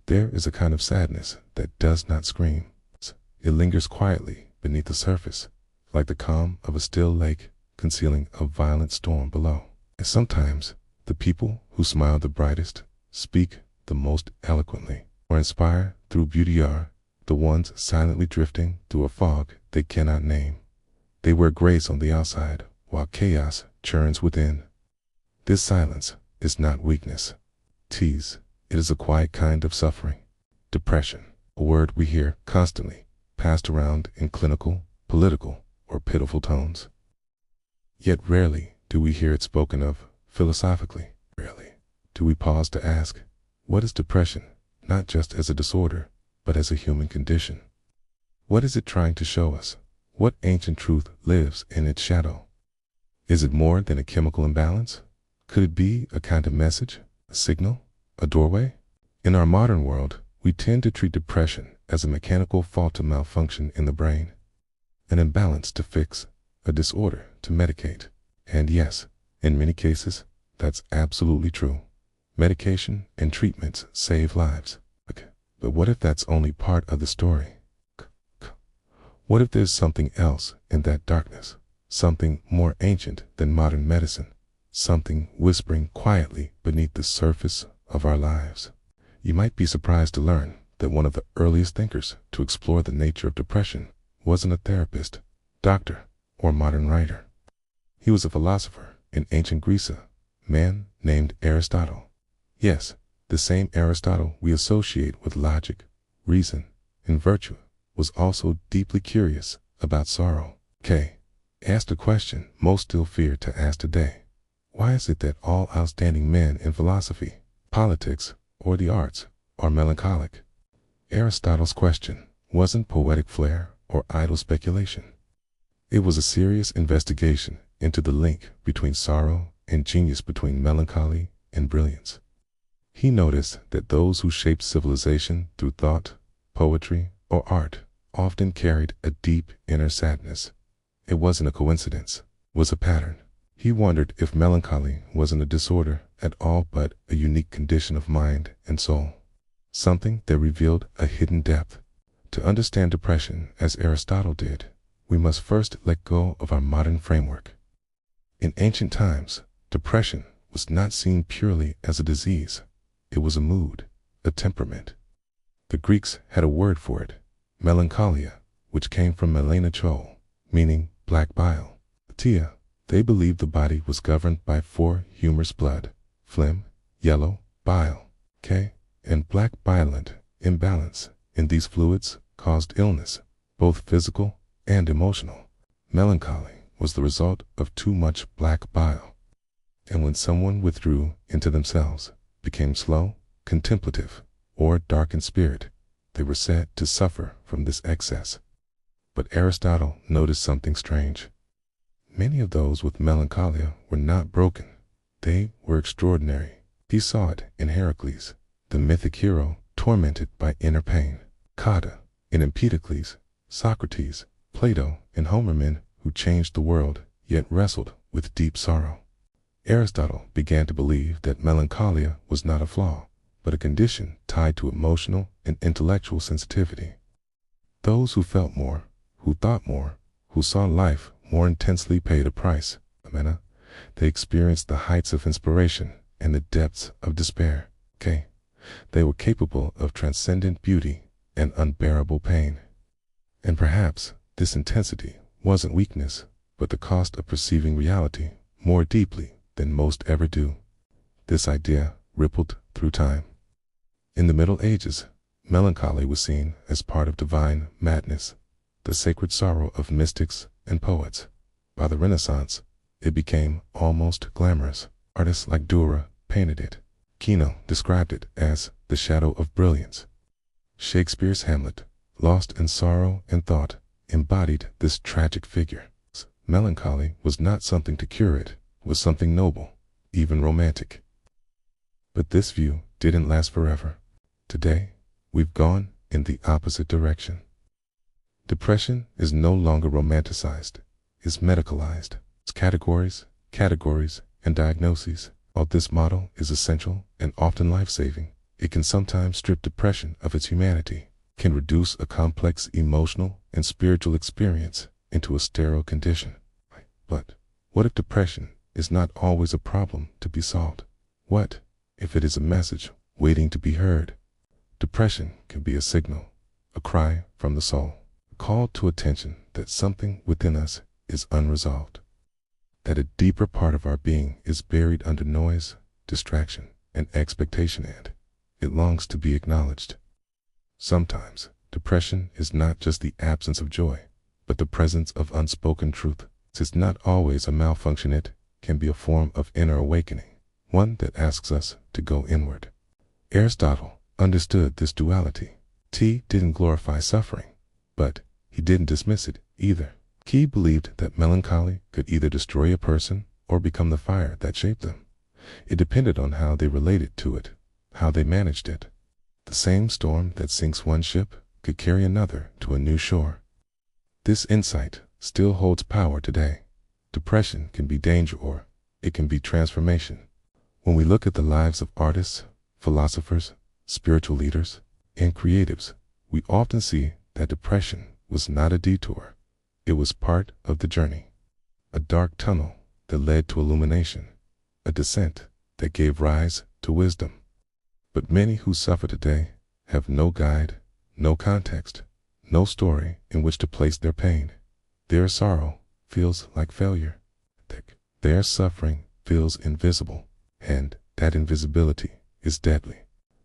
There is a kind of sadness that does not scream. It lingers quietly beneath the surface, like the calm of a still lake concealing a violent storm below. And sometimes the people who smile the brightest, speak the most eloquently, or inspire through beauty are the ones silently drifting through a fog they cannot name. They wear grace on the outside, while chaos churns within. This silence is not weakness. It is a quiet kind of suffering. Depression, a word we hear constantly, passed around in clinical, political, or pitiful tones. Yet rarely do we hear it spoken of philosophically. Rarely do we pause to ask, what is depression, not just as a disorder, but as a human condition? What is it trying to show us? What ancient truth lives in its shadow? Is it more than a chemical imbalance? Could it be a kind of message, a signal, a doorway? In our modern world, we tend to treat depression as a mechanical fault to malfunction in the brain, an imbalance to fix, a disorder to medicate. And yes, in many cases, that's absolutely true. Medication and treatments save lives. But what if that's only part of the story? What if there's something else in that darkness? Something more ancient than modern medicine? Something whispering quietly beneath the surface of our lives? You might be surprised to learn that one of the earliest thinkers to explore the nature of depression wasn't a therapist, doctor, or modern writer. He was a philosopher in ancient Greece, a man named Aristotle. Yes, the same Aristotle we associate with logic, reason, and virtue was also deeply curious about sorrow. Asked a question most still fear to ask today. Why is it that all outstanding men in philosophy, politics, or the arts are melancholic? Aristotle's question wasn't poetic flair or idle speculation. It was a serious investigation into the link between sorrow and genius, between melancholy and brilliance. He noticed that those who shaped civilization through thought, poetry, or art often carried a deep inner sadness. It wasn't a coincidence, it was a pattern. He wondered if melancholy wasn't a disorder at all, but a unique condition of mind and soul, something that revealed a hidden depth. To understand depression as Aristotle did, we must first let go of our modern framework. In ancient times, depression was not seen purely as a disease. It was a mood, a temperament. The Greeks had a word for it, melancholia, which came from melancholic, meaning black bile. They believed the body was governed by four humors: blood, phlegm, yellow, bile, and black. Violent imbalance in these fluids caused illness, both physical and emotional. Melancholy was the result of too much black bile. And when someone withdrew into themselves, became slow, contemplative, or dark in spirit, they were said to suffer from this excess. But Aristotle noticed something strange. Many of those with melancholia were not broken. They were extraordinary. He saw it in Heracles, the mythic hero tormented by inner pain; Cotta in Empedocles; Socrates, Plato, and Homer, men who changed the world yet wrestled with deep sorrow. Aristotle began to believe that melancholia was not a flaw, but a condition tied to emotional and intellectual sensitivity. Those who felt more, who thought more, who saw life more intensely paid a price. They experienced the heights of inspiration and the depths of despair. They were capable of transcendent beauty and unbearable pain. And perhaps this intensity wasn't weakness, but the cost of perceiving reality more deeply than most ever do. This idea rippled through time. In the Middle Ages, melancholy was seen as part of divine madness, the sacred sorrow of mystics and poets. By the Renaissance, it became almost glamorous. Artists like Dürer painted it. Quino described it as the shadow of brilliance. Shakespeare's Hamlet, lost in sorrow and thought, embodied this tragic figure. Melancholy was not something to cure, it was something noble, even romantic. But this view didn't last forever. Today, we've gone in the opposite direction. Depression is no longer romanticized, it's medicalized. It's categories, and diagnoses. While this model is essential and often life-saving, It can sometimes strip depression of its humanity, can reduce a complex emotional and spiritual experience into a sterile condition. But what if depression is not always a problem to be solved? What if it is a message waiting to be heard? Depression can be a signal, a cry from the soul, a call to attention that something within us is unresolved, that a deeper part of our being is buried under noise, distraction, and expectation, and it longs to be acknowledged. Sometimes depression is not just the absence of joy, but the presence of unspoken truth. It's not always a malfunction. It can be a form of inner awakening, one that asks us to go inward. Aristotle understood this duality. He didn't glorify suffering, but he didn't dismiss it either. He believed that melancholy could either destroy a person or become the fire that shaped them. It depended on how they related to it, how they managed it. The same storm that sinks one ship could carry another to a new shore. This insight still holds power today. Depression can be danger or it can be transformation. When we look at the lives of artists, philosophers, spiritual leaders, and creatives, we often see that depression was not a detour. It was part of the journey. A dark tunnel that led to illumination, a descent that gave rise to wisdom. But many who suffer today have no guide, no context, no story in which to place their pain. Their sorrow feels like failure. Their suffering feels invisible, and that invisibility is deadly.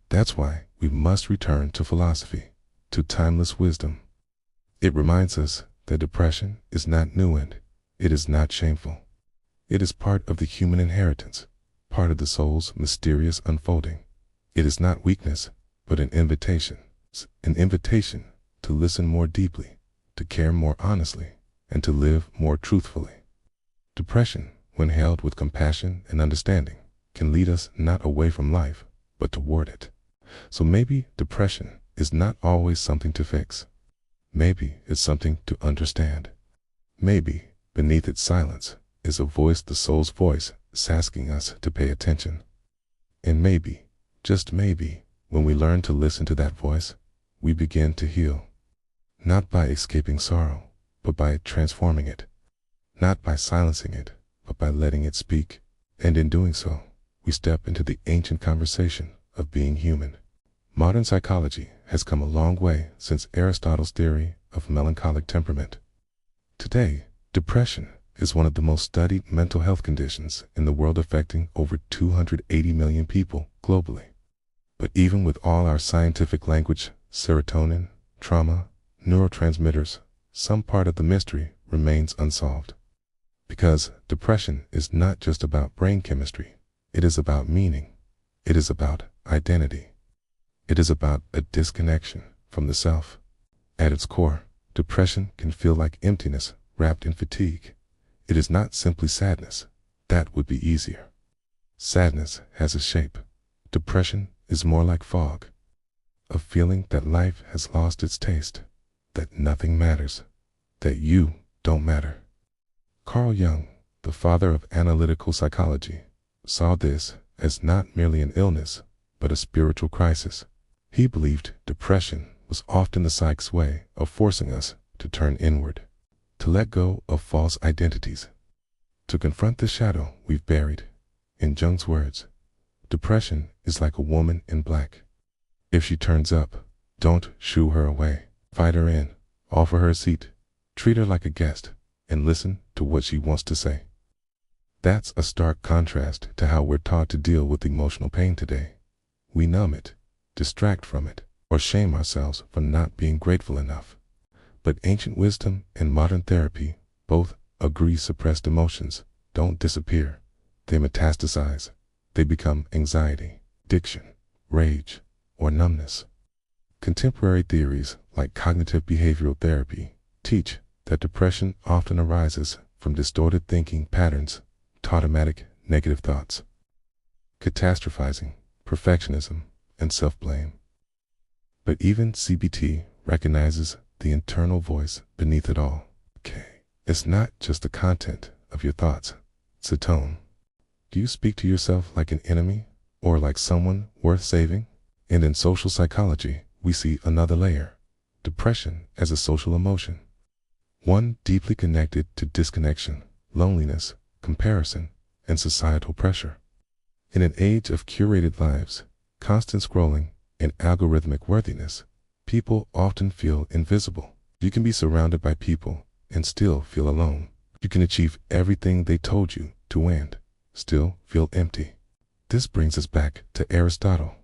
That's why we must return to philosophy, to timeless wisdom. It reminds us that depression is not new and it is not shameful. It is part of the human inheritance, part of the soul's mysterious unfolding. It is not weakness, but an invitation to listen more deeply, to care more honestly, and to live more truthfully. Depression, when held with compassion and understanding, can lead us not away from life, but toward it. So maybe depression is not always something to fix. Maybe it's something to understand. Maybe beneath its silence is a voice, the soul's voice, is asking us to pay attention. And maybe, just maybe, when we learn to listen to that voice, we begin to heal. Not by escaping sorrow, but by transforming it. Not by silencing it, but by letting it speak. And in doing so, we step into the ancient conversation of being human. Modern psychology has come a long way since Aristotle's theory of melancholic temperament. Today, depression is one of the most studied mental health conditions in the world, affecting over 280 million people globally. But even with all our scientific language, serotonin, trauma, neurotransmitters, some part of the mystery remains unsolved. Because depression is not just about brain chemistry. It is about meaning. It is about identity. It is about a disconnection from the self. At its core, depression can feel like emptiness wrapped in fatigue. It is not simply sadness. That would be easier. Sadness has a shape. Depression is more like fog. A feeling that life has lost its taste, that nothing matters, that you don't matter. Carl Jung, the father of analytical psychology, saw this as not merely an illness, but a spiritual crisis. He believed depression was often the psyche's way of forcing us to turn inward, to let go of false identities, to confront the shadow we've buried. In Jung's words, depression is like a woman in black. If she turns up, don't shoo her away. Invite her in, offer her a seat, treat her like a guest, and listen to what she wants to say. That's a stark contrast to how we're taught to deal with emotional pain today. We numb it, distract from it, or shame ourselves for not being grateful enough. But ancient wisdom and modern therapy both agree suppressed emotions don't disappear. They metastasize. They become anxiety, addiction, rage, or numbness. Contemporary theories like cognitive behavioral therapy teach that depression often arises from distorted thinking patterns, automatic negative thoughts, catastrophizing, perfectionism, and self-blame. But even CBT recognizes the internal voice beneath it all. It's not just the content of your thoughts, it's a tone. Do you speak to yourself like an enemy or like someone worth saving? And in social psychology, we see another layer: depression as a social emotion. One deeply connected to disconnection, loneliness, comparison, and societal pressure. In an age of curated lives, constant scrolling, and algorithmic worthiness, people often feel invisible. You can be surrounded by people and still feel alone. You can achieve everything they told you to and still feel empty. This brings us back to Aristotle.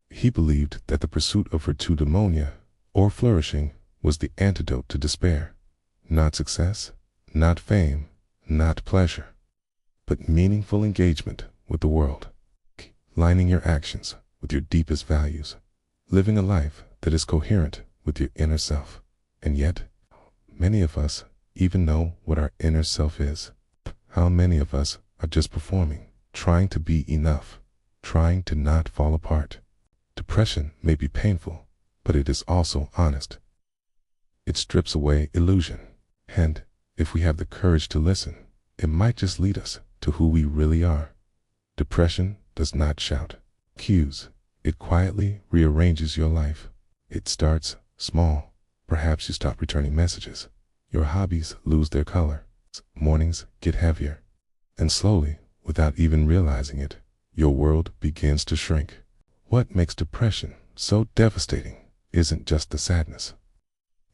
He believed that the pursuit of virtudemonia, or flourishing, was the antidote to despair. Not success, not fame, not pleasure, but meaningful engagement with the world. Lining your actions with your deepest values. Living a life that is coherent with your inner self. And yet, many of us even know what our inner self is. How many of us are just performing, trying to be enough, trying to not fall apart? Depression may be painful, but it is also honest. It strips away illusion. And if we have the courage to listen, it might just lead us to who we really are. Depression does not shout cues. It quietly rearranges your life. It starts small. Perhaps you stop returning messages. Your hobbies lose their color. Mornings get heavier. And slowly, without even realizing it, your world begins to shrink. What makes depression so devastating isn't just the sadness.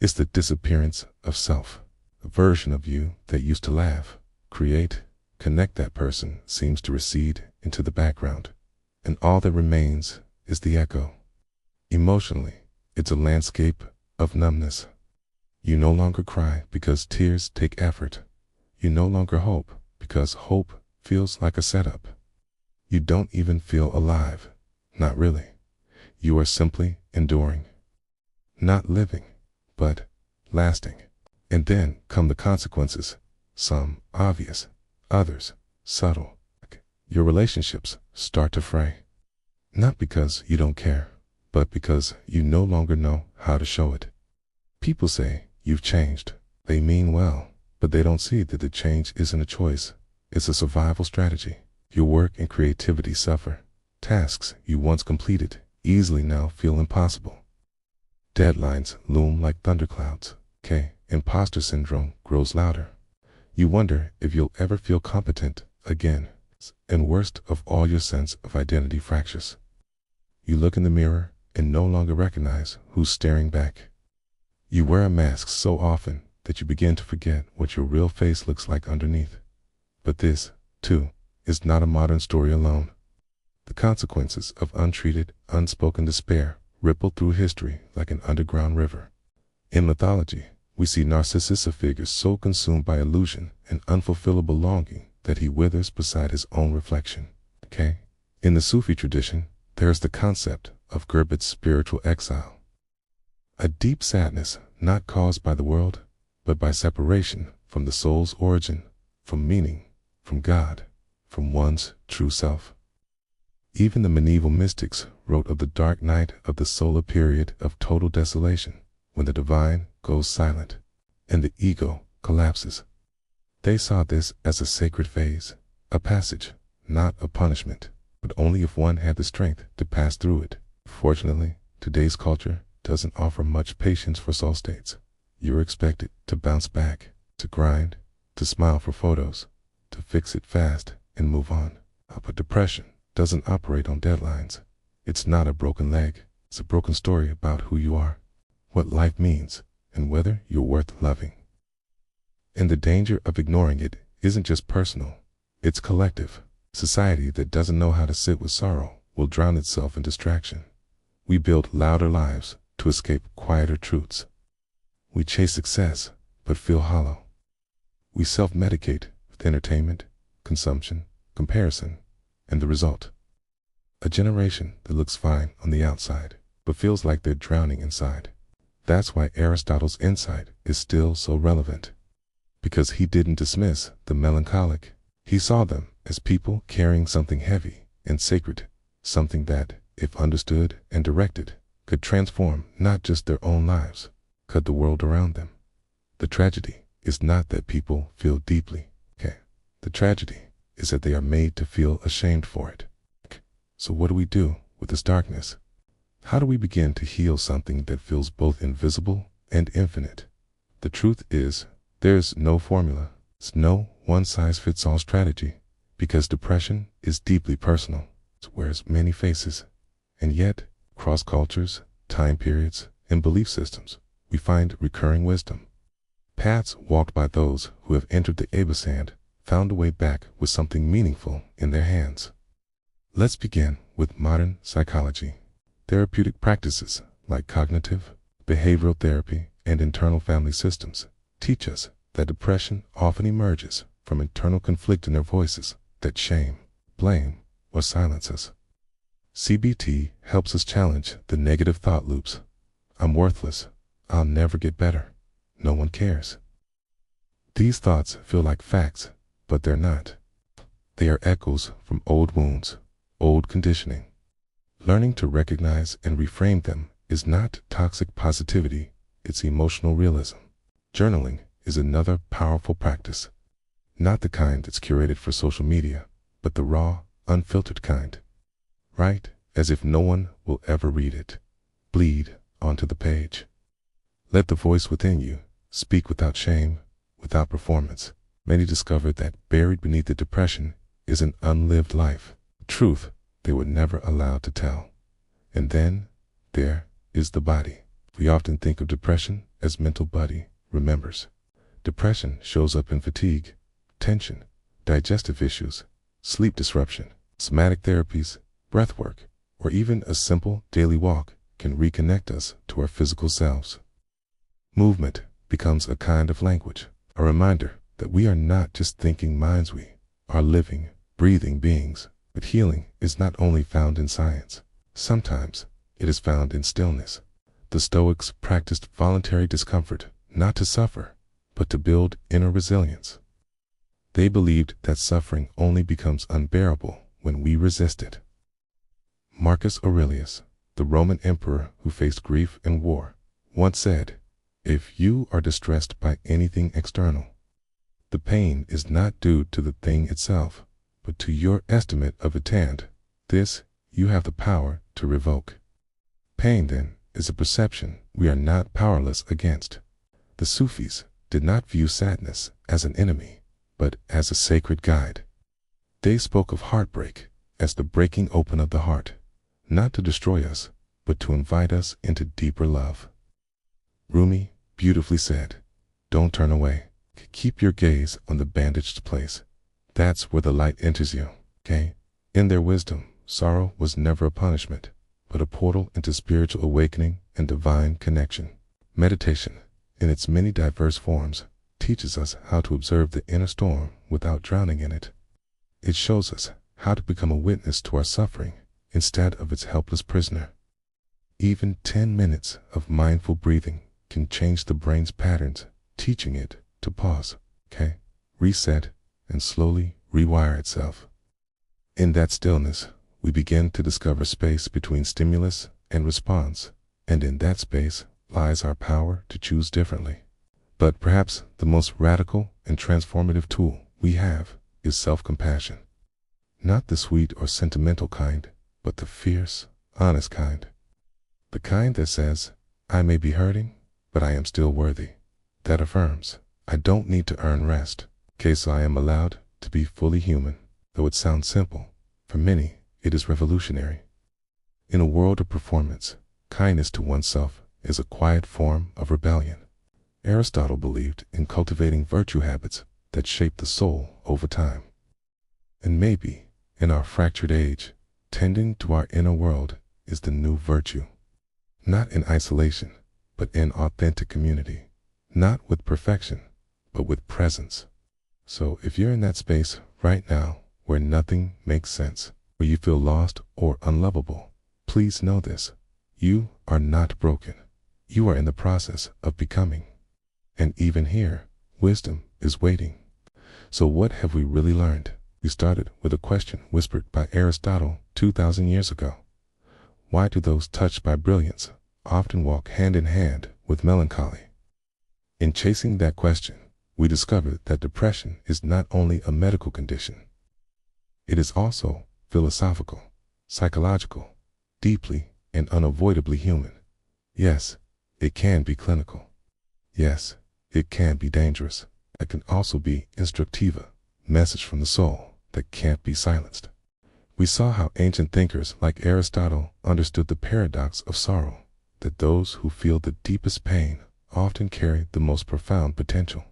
It's the disappearance of self. A version of you that used to laugh, create, connect. That person seems to recede into the background, and all that remains is the echo. Emotionally, it's a landscape of numbness. You no longer cry because tears take effort. You no longer hope because hope feels like a setup. You don't even feel alive. Not really. You are simply enduring. Not living, but lasting. And then come the consequences, some obvious, others subtle. Your relationships start to fray. Not because you don't care, but because you no longer know how to show it. People say you've changed. They mean well, but they don't see that the change isn't a choice. It's a survival strategy. Your work and creativity suffer. Tasks you once completed easily now feel impossible. Deadlines loom like thunderclouds. Imposter syndrome grows louder. You wonder if you'll ever feel competent again. And worst of all, your sense of identity fractures. You look in the mirror and no longer recognize who's staring back. You wear a mask so often that you begin to forget what your real face looks like underneath. But this, too, is not a modern story alone. The consequences of untreated, unspoken despair ripple through history like an underground river. In mythology, we see Narcissus, a figure so consumed by illusion and unfulfillable longing that he withers beside his own reflection. In the Sufi tradition, there is the concept of Gerbert's spiritual exile. A deep sadness not caused by the world, but by separation from the soul's origin, from meaning, from God, from one's true self. Even the medieval mystics wrote of the dark night of the soul, a period of total desolation, when the divine goes silent and the ego collapses. They saw this as a sacred phase, a passage, not a punishment, but only if one had the strength to pass through it. Fortunately, today's culture doesn't offer much patience for soul states. You're expected to bounce back, to grind, to smile for photos, to fix it fast and move on. But depression doesn't operate on deadlines. It's not a broken leg. It's a broken story about who you are, what life means, and whether you're worth loving. And the danger of ignoring it isn't just personal, it's collective. Society that doesn't know how to sit with sorrow will drown itself in distraction. We build louder lives to escape quieter truths. We chase success, but feel hollow. We self-medicate with entertainment, consumption, comparison, and the result: a generation that looks fine on the outside, but feels like they're drowning inside. That's why Aristotle's insight is still so relevant. Because he didn't dismiss the melancholic. He saw them as people carrying something heavy and sacred, something that, if understood and directed, could transform not just their own lives, but the world around them. The tragedy is not that people feel deeply. The tragedy is that they are made to feel ashamed for it. So what do we do with this darkness? How do we begin to heal something that feels both invisible and infinite? The truth is, there's no formula. It's no one-size-fits-all strategy, because depression is deeply personal. It wears many faces, and yet, across cultures, time periods, and belief systems, we find recurring wisdom. Paths walked by those who have entered the abyss and found a way back with something meaningful in their hands. Let's begin with modern psychology. Therapeutic practices like cognitive, behavioral therapy, and internal family systems teach us that depression often emerges from internal conflict in our voices that shame, blame, or silence us. CBT helps us challenge the negative thought loops. I'm worthless. I'll never get better. No one cares. These thoughts feel like facts, but they're not. They are echoes from old wounds, old conditioning. Learning to recognize and reframe them is not toxic positivity, it's emotional realism. Journaling is another powerful practice. Not the kind that's curated for social media, but the raw, unfiltered kind. Write as if no one will ever read it. Bleed onto the page. Let the voice within you speak without shame, without performance. Many discover that buried beneath the depression is an unlived life, truth they were never allowed to tell. And then there is the body. We often think of depression as mental, body remembers. Depression shows up in fatigue, tension, digestive issues, sleep disruption. Somatic therapies, breath work, or even a simple daily walk can reconnect us to our physical selves. Movement becomes a kind of language, a reminder that we are not just thinking minds, we are living, breathing beings. But healing is not only found in science. Sometimes it is found in stillness. The Stoics practiced voluntary discomfort, not to suffer, but to build inner resilience. They believed that suffering only becomes unbearable when we resist it. Marcus Aurelius, the Roman emperor who faced grief and war, once said, "If you are distressed by anything external, the pain is not due to the thing itself, but to your estimate of it, and this you have the power to revoke." Pain, then, is a perception we are not powerless against. The Sufis did not view sadness as an enemy, but as a sacred guide. They spoke of heartbreak as the breaking open of the heart, not to destroy us, but to invite us into deeper love. Rumi beautifully said, "Don't turn away. Keep your gaze on the bandaged place. That's where the light enters you." Okay? In their wisdom, sorrow was never a punishment, but a portal into spiritual awakening and divine connection. Meditation, in its many diverse forms, teaches us how to observe the inner storm without drowning in it. It shows us how to become a witness to our suffering instead of its helpless prisoner. Even 10 minutes of mindful breathing can change the brain's patterns, teaching it to pause, okay, reset, and slowly rewire itself. In that stillness, we begin to discover space between stimulus and response, and in that space lies our power to choose differently. But perhaps the most radical and transformative tool we have is self-compassion. Not the sweet or sentimental kind, but the fierce, honest kind. The kind that says, "I may be hurting, but I am still worthy." That affirms, "I don't need to earn rest. Okay, so I am allowed to be fully human." Though it sounds simple, for many it is revolutionary. In a world of performance, kindness to oneself is a quiet form of rebellion. Aristotle believed in cultivating virtue habits that shape the soul over time. And maybe, in our fractured age, tending to our inner world is the new virtue. Not in isolation, but in authentic community. Not with perfection, but with presence. So if you're in that space right now where nothing makes sense, where you feel lost or unlovable, please know this. You are not broken. You are in the process of becoming. And even here, wisdom is waiting. So what have we really learned? We started with a question whispered by Aristotle 2,000 years ago. Why do those touched by brilliance often walk hand in hand with melancholy? In chasing that question, we discovered that depression is not only a medical condition. It is also philosophical, psychological, deeply and unavoidably human. Yes, it can be clinical. Yes, it can be dangerous. It can also be instructiva, message from the soul that can't be silenced. We saw how ancient thinkers like Aristotle understood the paradox of sorrow, that those who feel the deepest pain often carry the most profound potential.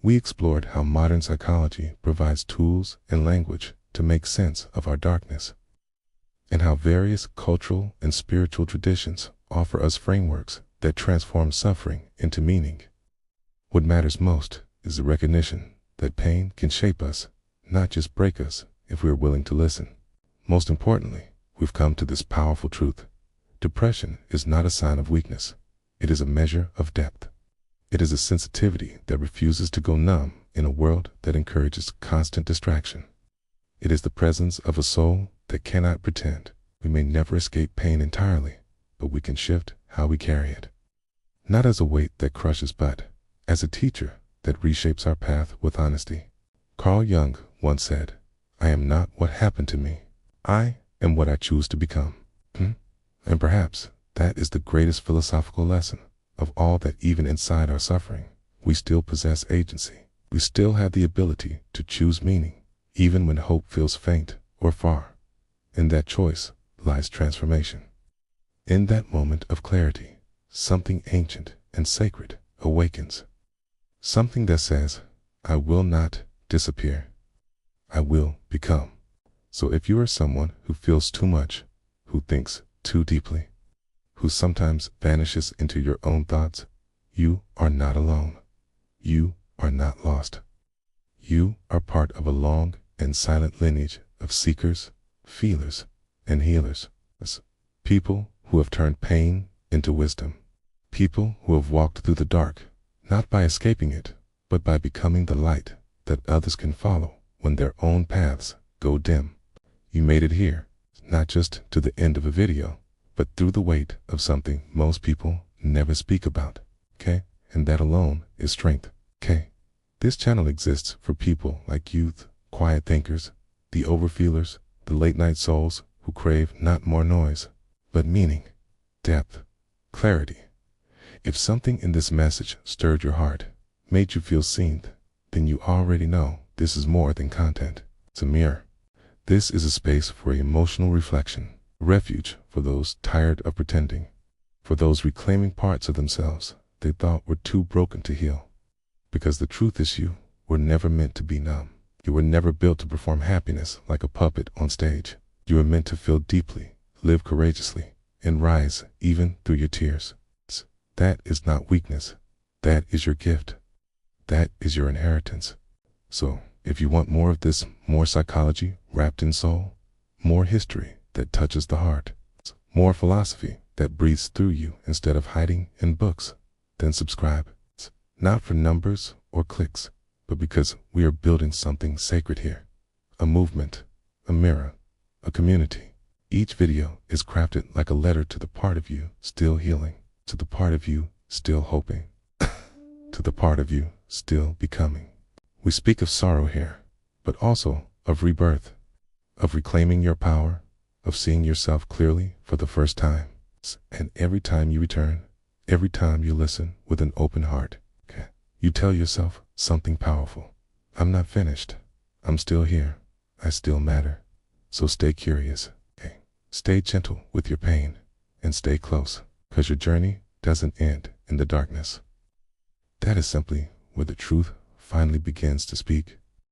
We explored how modern psychology provides tools and language to make sense of our darkness, and how various cultural and spiritual traditions offer us frameworks that transform suffering into meaning. What matters most is the recognition that pain can shape us, not just break us, if we are willing to listen. Most importantly, we've come to this powerful truth. Depression is not a sign of weakness. It is a measure of depth. It is a sensitivity that refuses to go numb in a world that encourages constant distraction. It is the presence of a soul that cannot pretend. We may never escape pain entirely, but we can shift how we carry it. Not as a weight that crushes, but as a teacher that reshapes our path with honesty. Carl Jung once said, "I am not what happened to me. I am what I choose to become." And perhaps that is the greatest philosophical lesson of all, that even inside our suffering, we still possess agency. We still have the ability to choose meaning, even when hope feels faint or far. In that choice lies transformation. In that moment of clarity, something ancient and sacred awakens. Something that says, "I will not disappear. I will become." So if you are someone who feels too much, who thinks too deeply, who sometimes vanishes into your own thoughts, you are not alone. You are not lost. You are part of a long and silent lineage of seekers, feelers, and healers. People who have turned pain into wisdom. People who have walked through the dark, not by escaping it, but by becoming the light that others can follow when their own paths go dim. You made it here, not just to the end of a video, but through the weight of something most people never speak about. Okay? And that alone is strength. Okay? This channel exists for people like youth, quiet thinkers, the overfeelers, the late night souls who crave not more noise, but meaning, depth, clarity. If something in this message stirred your heart, made you feel seen, then you already know this is more than content. It's a mirror. This is a space for emotional reflection, a refuge for those tired of pretending, for those reclaiming parts of themselves they thought were too broken to heal. Because the truth is, you were never meant to be numb. You were never built to perform happiness like a puppet on stage. You were meant to feel deeply, live courageously, and rise even through your tears. That is not weakness. That is your gift. That is your inheritance. So, if you want more of this, more psychology wrapped in soul, more history that touches the heart, more philosophy that breathes through you instead of hiding in books, then subscribe. Not for numbers or clicks, but because we are building something sacred here. A movement, a mirror, a community. Each video is crafted like a letter to the part of you still healing, to the part of you still hoping, to the part of you still becoming. We speak of sorrow here, but also of rebirth, of reclaiming your power, of seeing yourself clearly for the first time. And every time you return, every time you listen with an open heart, you tell yourself something powerful. I'm not finished. I'm still here. I still matter. So stay curious. Stay gentle with your pain and stay close, because your journey doesn't end in the darkness. That is simply where the truth finally begins to speak.